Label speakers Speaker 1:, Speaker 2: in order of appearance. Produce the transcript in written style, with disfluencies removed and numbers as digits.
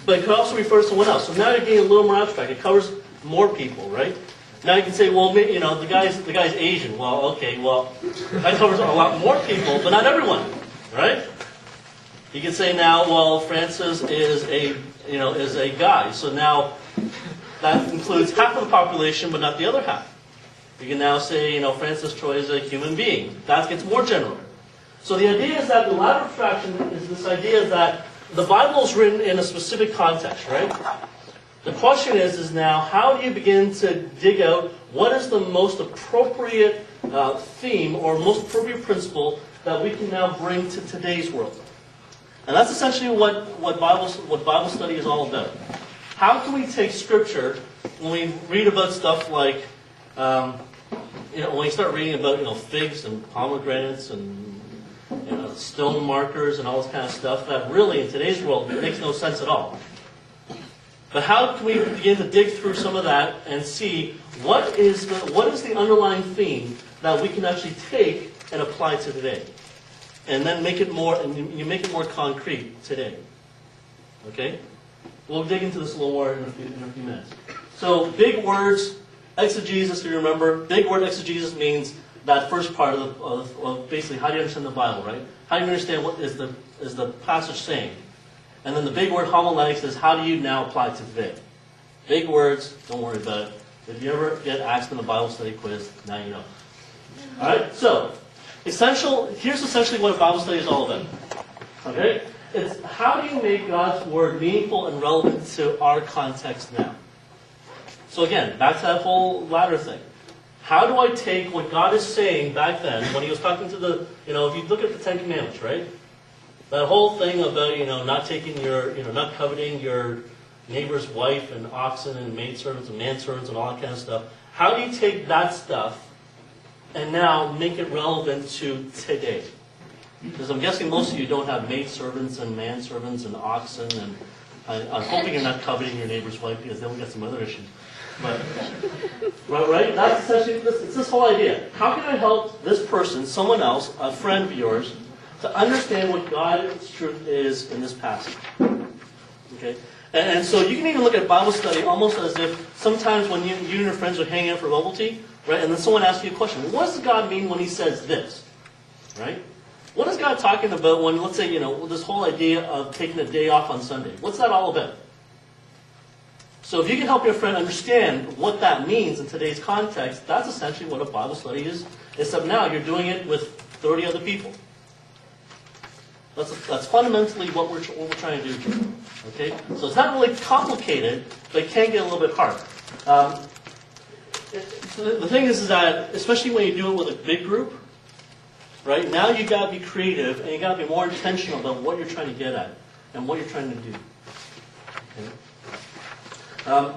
Speaker 1: but it could also refer to someone else. So now you're getting a little more abstract. It covers more people, right? Now you can say, well, the guy's Asian. Well, okay, well, that covers a lot more people, but not everyone, right? You can say now, well, Francis is a guy. So now that includes half of the population, but not the other half. You can now say, Francis Troy is a human being. That gets more general. So the idea is that the latter abstraction is this idea that the Bible is written in a specific context, right? The question is now, how do you begin to dig out what is the most appropriate theme or most appropriate principle that we can now bring to today's world? And that's essentially what Bible study is all about. How can we take Scripture when we read about stuff like, when you start reading about figs and pomegranates and stone markers and all this kind of stuff that really in today's world makes no sense at all. But how can we begin to dig through some of that and see what is the underlying theme that we can actually take and apply to today, and then make it more concrete today. Okay, we'll dig into this a little more in a few minutes. So big words, exegesis. Do you remember? Big word exegesis means that first part of basically how do you understand the Bible, right? How do you understand what is the passage saying? And then the big word homiletics is how do you now apply it to today? Big words, don't worry about it. If you ever get asked in a Bible study quiz, now you know. All right, so here's essentially what a Bible study is all about. Okay, it's how do you make God's word meaningful and relevant to our context now? So again, back to that whole ladder thing. How do I take what God is saying back then when He was talking to if you look at the Ten Commandments, right? That whole thing about not taking not coveting your neighbor's wife and oxen and maidservants and manservants and all that kind of stuff. How do you take that stuff and now make it relevant to today? Because I'm guessing most of you don't have maidservants and manservants and oxen, and I'm hoping you're not coveting your neighbor's wife because then we'll get some other issues. But right? That's essentially it's this whole idea. How can I help this person, someone else, a friend of yours, to understand what God's truth is in this passage? Okay? And so you can even look at Bible study almost as if sometimes when you and your friends are hanging out for bubble tea, right, and then someone asks you a question. What does God mean when He says this? Right? What is God talking about when, let's say, this whole idea of taking a day off on Sunday? What's that all about? So if you can help your friend understand what that means in today's context, that's essentially what a Bible study is. Except now you're doing it with 30 other people. That's fundamentally what we're trying to do here. Okay? So it's not really complicated, but it can get a little bit hard. The thing is that, especially when you do it with a big group, right, now you've got to be creative and you've got to be more intentional about what you're trying to get at and what you're trying to do. Okay?